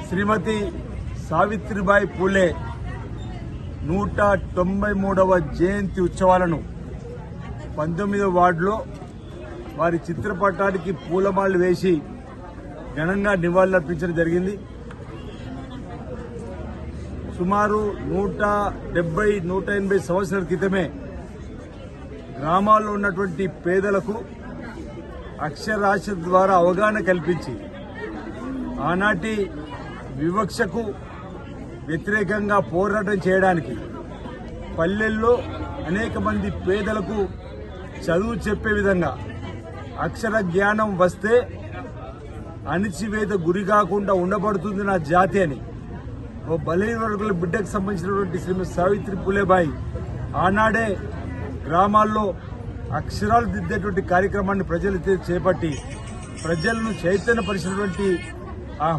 శ్రీమతి సావిత్రిబాయి పూలే 193వ జయంతి ఉత్సవాలను 19వ వార్డులో వారి చిత్రపటానికి పూలమాలలు వేసి ఘనంగా నివాళులర్పించడం జరిగింది. సుమారు 170-180 సంవత్సరాల క్రితమే గ్రామాల్లో ఉన్నటువంటి పేదలకు అక్షరాస్యత ద్వారా అవగాహన కల్పించి ఆనాటి వివక్షకు వ్యతిరేకంగా పోరాటం చేయడానికి పల్లెల్లో అనేక మంది పేదలకు చదువు చెప్పే విధంగా అక్షర జ్ఞానం వస్తే అణిచివేత గురి కాకుండా ఉండబడుతుంది నా జాతి అని ఓ బలహీన వర్గాల బిడ్డకు సంబంధించినటువంటి శ్రీమతి సావిత్రి పూలేబాయి ఆనాడే గ్రామాల్లో అక్షరాలు దిద్దేటువంటి కార్యక్రమాన్ని ప్రజలు చేపట్టి ప్రజలను చైతన్యపరిచినటువంటి ఆ